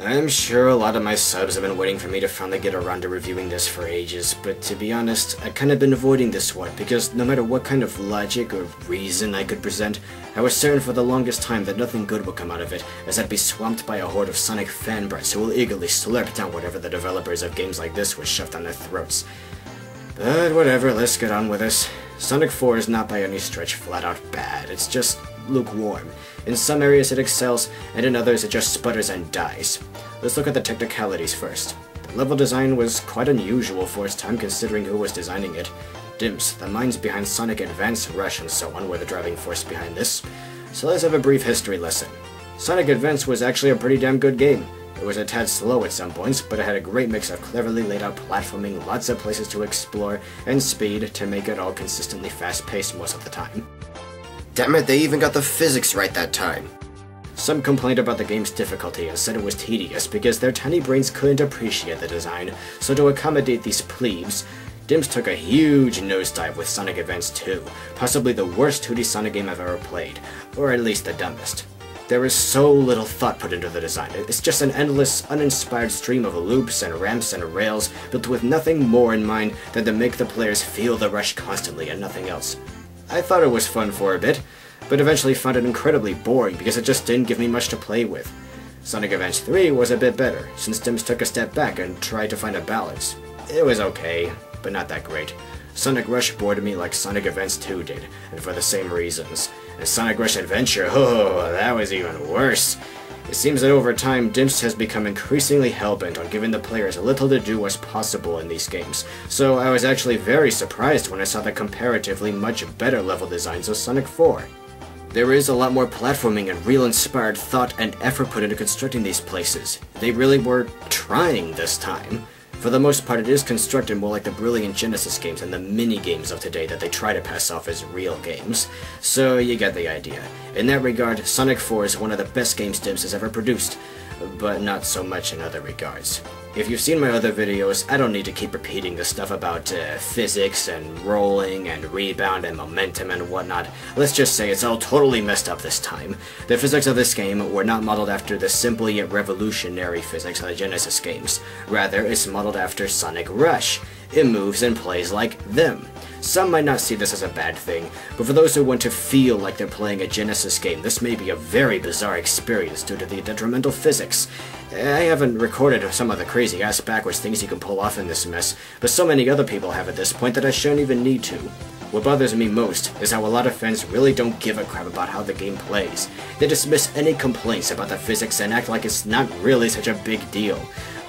I'm sure a lot of my subs have been waiting for me to finally get around to reviewing this for ages, but to be honest, I've kind of been avoiding this one, because no matter what kind of logic or reason I could present, I was certain for the longest time that nothing good would come out of it, as I'd be swamped by a horde of Sonic fanboys who will eagerly slurp down whatever the developers of games like this would shove down their throats. But whatever, let's get on with this. Sonic 4 is not by any stretch flat out bad, it's just lukewarm. In some areas it excels, and in others it just sputters and dies. Let's look at the technicalities first. The level design was quite unusual for its time considering who was designing it. Dimps, the minds behind Sonic Advance, Rush, and so on were the driving force behind this. So let's have a brief history lesson. Sonic Advance was actually a pretty damn good game. It was a tad slow at some points, but it had a great mix of cleverly laid out platforming, lots of places to explore, and speed to make it all consistently fast-paced most of the time. Damn it, they even got the physics right that time. Some complained about the game's difficulty and said it was tedious because their tiny brains couldn't appreciate the design, so to accommodate these plebes, Dimps took a huge nosedive with Sonic Advance 2, possibly the worst 2D Sonic game I've ever played, or at least the dumbest. There is so little thought put into the design. It's just an endless, uninspired stream of loops and ramps and rails built with nothing more in mind than to make the players feel the rush constantly and nothing else. I thought it was fun for a bit, but eventually found it incredibly boring because it just didn't give me much to play with. Sonic Advance 3 was a bit better, since Dimps took a step back and tried to find a balance. It was okay, but not that great. Sonic Rush bored me like Sonic Advance 2 did, and for the same reasons. And Sonic Rush Adventure, oh, that was even worse. It seems that over time, Dimps has become increasingly hellbent on giving the players little to do as possible in these games, so I was actually very surprised when I saw the comparatively much better level designs of Sonic 4. There is a lot more platforming and real inspired thought and effort put into constructing these places. They really were trying this time. For the most part, it is constructed more like the brilliant Genesis games and the mini-games of today that they try to pass off as real games. So you get the idea. In that regard, Sonic 4 is one of the best games Dimps has ever produced, but not so much in other regards. If you've seen my other videos, I don't need to keep repeating the stuff about physics and rolling and rebound and momentum and whatnot. Let's just say it's all totally messed up this time. The physics of this game were not modeled after the simple yet revolutionary physics of the Genesis games. Rather, it's modeled after Sonic Rush. It moves and plays like them. Some might not see this as a bad thing, but for those who want to feel like they're playing a Genesis game, this may be a very bizarre experience due to the detrimental physics. I haven't recorded some of the crazy-ass backwards things you can pull off in this mess, but so many other people have at this point that I shouldn't even need to. What bothers me most is how a lot of fans really don't give a crap about how the game plays. They dismiss any complaints about the physics and act like it's not really such a big deal.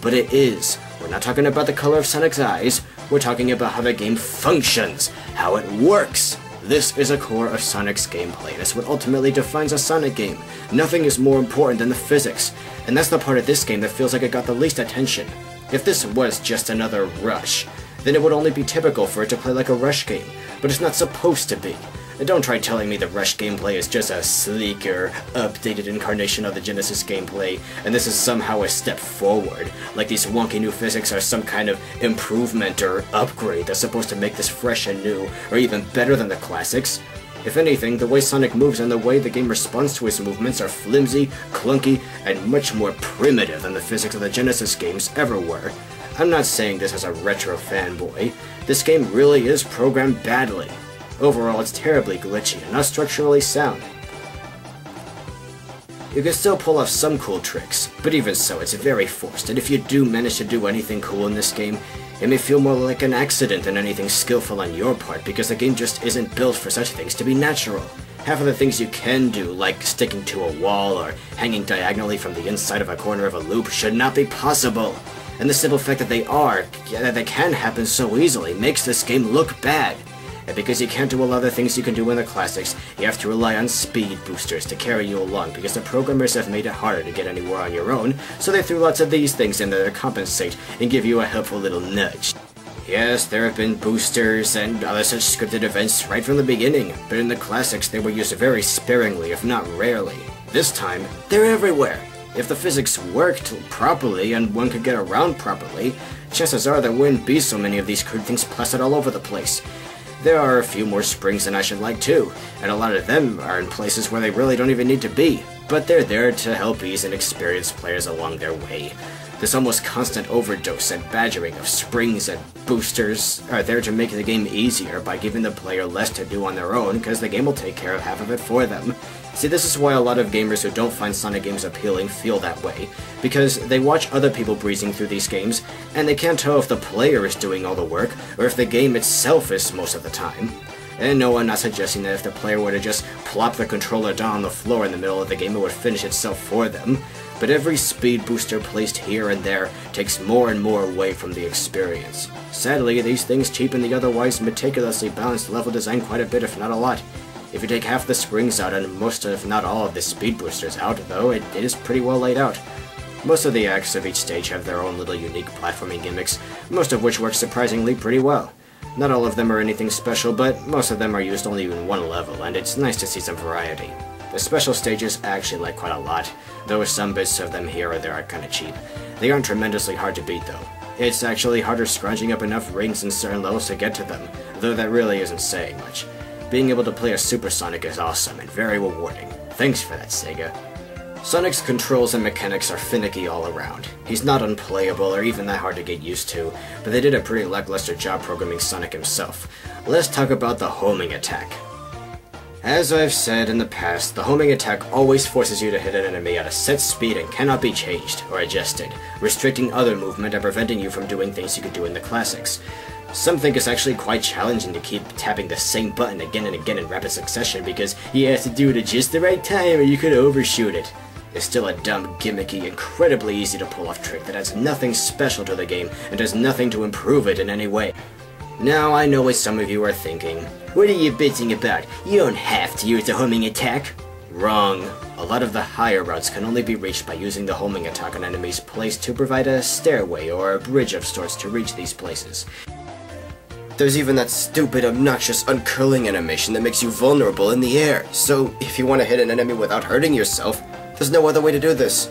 But it is. We're not talking about the color of Sonic's eyes, we're talking about how the game functions, how it works. This is a core of Sonic's gameplay, and it's what ultimately defines a Sonic game. Nothing is more important than the physics, and that's the part of this game that feels like it got the least attention. If this was just another Rush, then it would only be typical for it to play like a Rush game, but it's not supposed to be. And don't try telling me the Rush gameplay is just a sleeker, updated incarnation of the Genesis gameplay, and this is somehow a step forward, like these wonky new physics are some kind of improvement or upgrade that's supposed to make this fresh and new, or even better than the classics. If anything, the way Sonic moves and the way the game responds to his movements are flimsy, clunky, and much more primitive than the physics of the Genesis games ever were. I'm not saying this as a retro fanboy. This game really is programmed badly. Overall, it's terribly glitchy and not structurally sound. You can still pull off some cool tricks, but even so, it's very forced, and if you do manage to do anything cool in this game, it may feel more like an accident than anything skillful on your part, because the game just isn't built for such things to be natural. Half of the things you can do, like sticking to a wall or hanging diagonally from the inside of a corner of a loop, should not be possible. And the simple fact that they can happen so easily, makes this game look bad. And because you can't do a lot of the things you can do in the classics, you have to rely on speed boosters to carry you along because the programmers have made it harder to get anywhere on your own, so they threw lots of these things in there to compensate and give you a helpful little nudge. Yes, there have been boosters and other such scripted events right from the beginning, but in the classics they were used very sparingly, if not rarely. This time, they're everywhere. If the physics worked properly and one could get around properly, chances are there wouldn't be so many of these crude things plastered all over the place. There are a few more springs than I should like too, and a lot of them are in places where they really don't even need to be, but they're there to help ease inexperienced players along their way. This almost constant overdose and badgering of springs and boosters are there to make the game easier by giving the player less to do on their own, because the game will take care of half of it for them. See, this is why a lot of gamers who don't find Sonic games appealing feel that way, because they watch other people breezing through these games, and they can't tell if the player is doing all the work, or if the game itself is most of the time. And no, I'm not suggesting that if the player were to just plop the controller down on the floor in the middle of the game, it would finish itself for them. But every speed booster placed here and there takes more and more away from the experience. Sadly, these things cheapen the otherwise meticulously balanced level design quite a bit, if not a lot. If you take half the springs out and most if not all of the speed boosters out, though, it is pretty well laid out. Most of the acts of each stage have their own little unique platforming gimmicks, most of which work surprisingly pretty well. Not all of them are anything special, but most of them are used only in one level, and it's nice to see some variety. The special stages I actually like quite a lot, though some bits of them here or there are kinda cheap. They aren't tremendously hard to beat though. It's actually harder scrounging up enough rings in certain levels to get to them, though that really isn't saying much. Being able to play a Super Sonic is awesome and very rewarding. Thanks for that, SEGA. Sonic's controls and mechanics are finicky all around. He's not unplayable or even that hard to get used to, but they did a pretty lackluster job programming Sonic himself. Let's talk about the homing attack. As I've said in the past, the homing attack always forces you to hit an enemy at a set speed and cannot be changed or adjusted, restricting other movement and preventing you from doing things you could do in the classics. Some think it's actually quite challenging to keep tapping the same button again and again in rapid succession because you have to do it at just the right time or you could overshoot it. It's still a dumb, gimmicky, incredibly easy to pull off trick that adds nothing special to the game and does nothing to improve it in any way. Now, I know what some of you are thinking. What are you bitching about? You don't have to use the homing attack. Wrong. A lot of the higher routes can only be reached by using the homing attack on enemies placed to provide a stairway or a bridge of sorts to reach these places. There's even that stupid, obnoxious uncurling animation that makes you vulnerable in the air, so if you want to hit an enemy without hurting yourself, there's no other way to do this.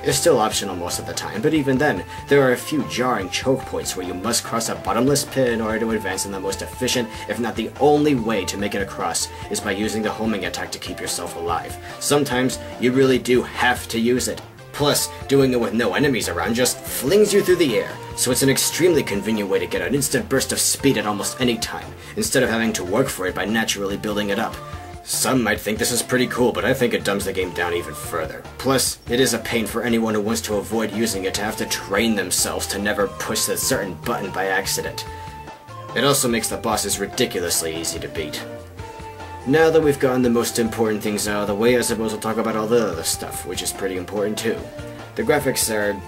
It's still optional most of the time, but even then, there are a few jarring choke points where you must cross a bottomless pit in order to advance, and the most efficient, if not the only way to make it across, is by using the homing attack to keep yourself alive. Sometimes, you really do have to use it. Plus, doing it with no enemies around just flings you through the air, so it's an extremely convenient way to get an instant burst of speed at almost any time, instead of having to work for it by naturally building it up. Some might think this is pretty cool, but I think it dumbs the game down even further. Plus, it is a pain for anyone who wants to avoid using it to have to train themselves to never push a certain button by accident. It also makes the bosses ridiculously easy to beat. Now that we've gotten the most important things out of the way, I suppose we'll talk about all the other stuff, which is pretty important too. The graphics are...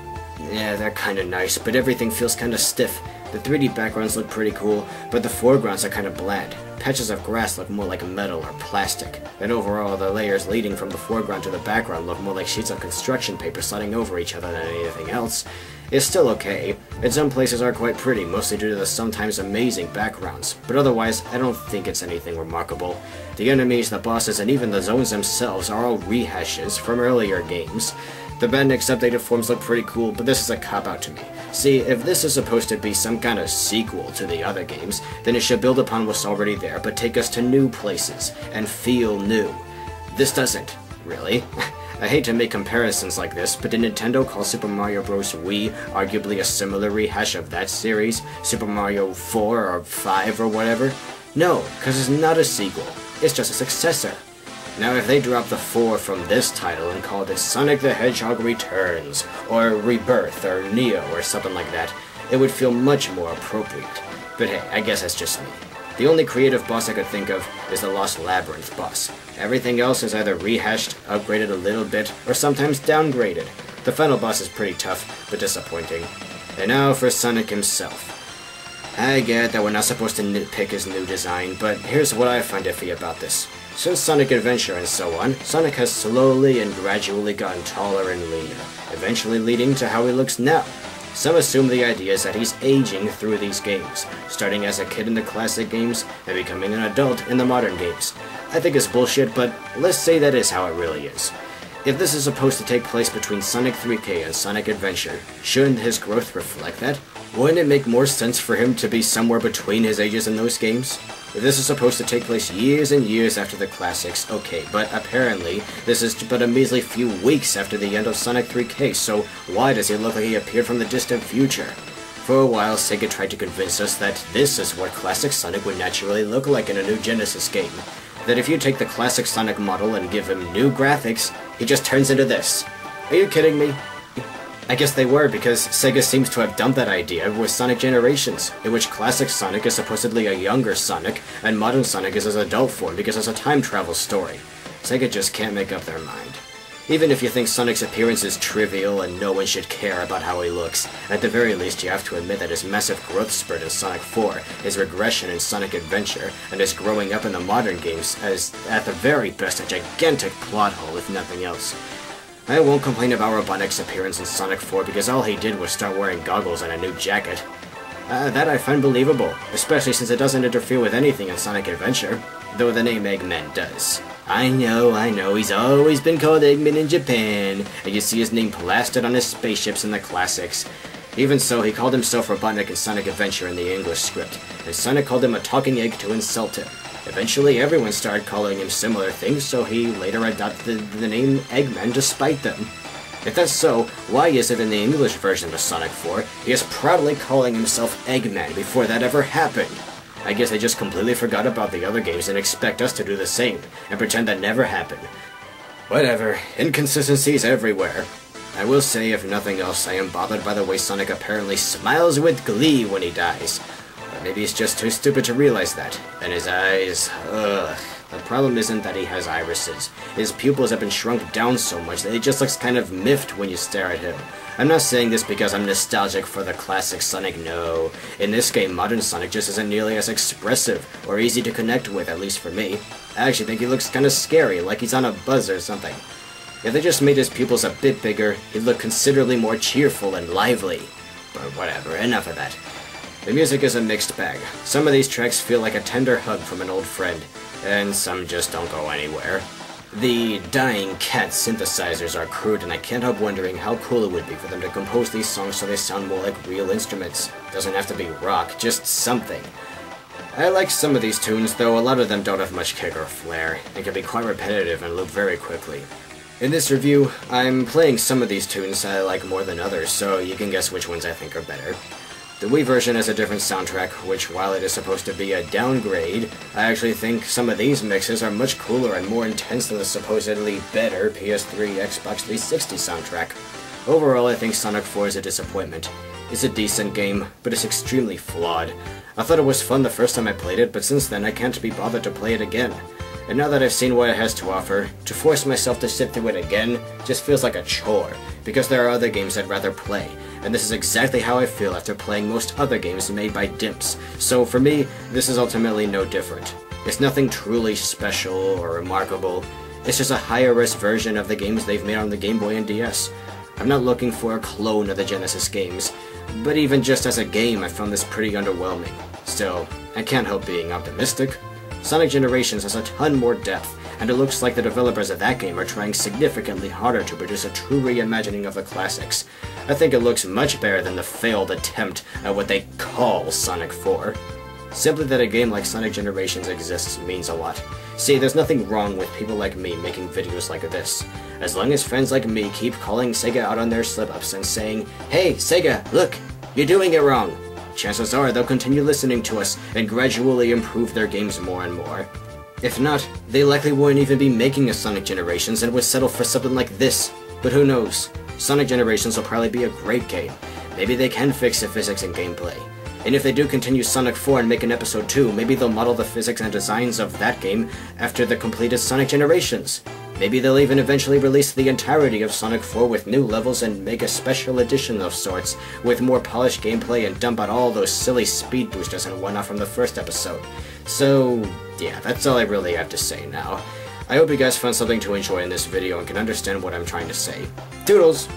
yeah, they're kinda nice, but everything feels kinda stiff. The 3D backgrounds look pretty cool, but the foregrounds are kinda bland. Patches of grass look more like metal or plastic, and overall the layers leading from the foreground to the background look more like sheets of construction paper sliding over each other than anything else. It's still okay, and some places are quite pretty, mostly due to the sometimes amazing backgrounds, but otherwise I don't think it's anything remarkable. The enemies, the bosses, and even the zones themselves are all rehashes from earlier games. The Bandic's updated forms look pretty cool, but this is a cop-out to me. See, if this is supposed to be some kind of sequel to the other games, then it should build upon what's already there, but take us to new places, and feel new. This doesn't, really. I hate to make comparisons like this, but did Nintendo call Super Mario Bros. Wii arguably a similar rehash of that series? Super Mario 4 or 5 or whatever? No, because it's not a sequel, it's just a successor. Now if they dropped the 4 from this title and called it Sonic the Hedgehog Returns, or Rebirth, or Neo, or something like that, it would feel much more appropriate. But hey, I guess that's just me. The only creative boss I could think of is the Lost Labyrinth boss. Everything else is either rehashed, upgraded a little bit, or sometimes downgraded. The final boss is pretty tough, but disappointing. And now for Sonic himself. I get that we're not supposed to nitpick his new design, but here's what I find iffy about this. Since Sonic Adventure and so on, Sonic has slowly and gradually gotten taller and leaner, eventually leading to how he looks now. Some assume the idea is that he's aging through these games, starting as a kid in the classic games and becoming an adult in the modern games. I think it's bullshit, but let's say that is how it really is. If this is supposed to take place between Sonic 3K and Sonic Adventure, shouldn't his growth reflect that? Wouldn't it make more sense for him to be somewhere between his ages in those games? If this is supposed to take place years and years after the classics, okay, but apparently this is but a measly few weeks after the end of Sonic 3K, so why does he look like he appeared from the distant future? For a while, Sega tried to convince us that this is what classic Sonic would naturally look like in a new Genesis game. That if you take the classic Sonic model and give him new graphics, he just turns into this. Are you kidding me? I guess they were, because Sega seems to have dumped that idea with Sonic Generations, in which classic Sonic is supposedly a younger Sonic, and modern Sonic is his adult form because it's a time travel story. Sega just can't make up their mind. Even if you think Sonic's appearance is trivial and no one should care about how he looks, at the very least you have to admit that his massive growth spurt in Sonic 4, his regression in Sonic Adventure, and his growing up in the modern games is, at the very best, a gigantic plot hole, if nothing else. I won't complain about Robotnik's appearance in Sonic 4 because all he did was start wearing goggles and a new jacket. That I find believable, especially since it doesn't interfere with anything in Sonic Adventure, though the name Eggman does. I know, he's always been called Eggman in Japan, and you see his name plastered on his spaceships in the classics. Even so, he called himself Robotnik in Sonic Adventure in the English script, and Sonic called him a talking egg to insult him. Eventually, everyone started calling him similar things, so he later adopted the name Eggman despite them. If that's so, why is it in the English version of Sonic 4, he is proudly calling himself Eggman before that ever happened? I guess they just completely forgot about the other games and expect us to do the same, and pretend that never happened. Whatever, inconsistencies everywhere. I will say, if nothing else, I am bothered by the way Sonic apparently smiles with glee when he dies. Or maybe he's just too stupid to realize that. And his eyes, ugh. The problem isn't that he has irises. His pupils have been shrunk down so much that he just looks kind of miffed when you stare at him. I'm not saying this because I'm nostalgic for the classic Sonic, no. In this game, modern Sonic just isn't nearly as expressive, or easy to connect with, at least for me. I actually think he looks kinda scary, like he's on a buzz or something. If they just made his pupils a bit bigger, he'd look considerably more cheerful and lively. But whatever, enough of that. The music is a mixed bag. Some of these tracks feel like a tender hug from an old friend, and some just don't go anywhere. The dying cat synthesizers are crude, and I can't help wondering how cool it would be for them to compose these songs so they sound more like real instruments. Doesn't have to be rock, just something. I like some of these tunes, though a lot of them don't have much kick or flair, and can be quite repetitive and loop very quickly. In this review, I'm playing some of these tunes I like more than others, so you can guess which ones I think are better. The Wii version has a different soundtrack, which, while it is supposed to be a downgrade, I actually think some of these mixes are much cooler and more intense than the supposedly better PS3, Xbox 360 soundtrack. Overall, I think Sonic 4 is a disappointment. It's a decent game, but it's extremely flawed. I thought it was fun the first time I played it, but since then I can't be bothered to play it again. And now that I've seen what it has to offer, to force myself to sit through it again just feels like a chore, because there are other games I'd rather play, and this is exactly how I feel after playing most other games made by Dimps, so for me, this is ultimately no different. It's nothing truly special or remarkable, it's just a higher-res version of the games they've made on the Game Boy and DS. I'm not looking for a clone of the Genesis games, but even just as a game I found this pretty underwhelming. Still, I can't help being optimistic. Sonic Generations has a ton more depth, and it looks like the developers of that game are trying significantly harder to produce a true reimagining of the classics. I think it looks much better than the failed attempt at what they call Sonic 4. Simply that a game like Sonic Generations exists means a lot. See, there's nothing wrong with people like me making videos like this. As long as friends like me keep calling Sega out on their slip-ups and saying, "Hey, Sega, look, you're doing it wrong," chances are they'll continue listening to us and gradually improve their games more and more. If not, they likely wouldn't even be making a Sonic Generations and would settle for something like this. But who knows? Sonic Generations will probably be a great game. Maybe they can fix the physics and gameplay. And if they do continue Sonic 4 and make an episode 2, maybe they'll model the physics and designs of that game after the completed Sonic Generations. Maybe they'll even eventually release the entirety of Sonic 4 with new levels and make a special edition of sorts, with more polished gameplay and dump out all those silly speed boosters and whatnot from the first episode. So, yeah, that's all I really have to say now. I hope you guys found something to enjoy in this video and can understand what I'm trying to say. Toodles!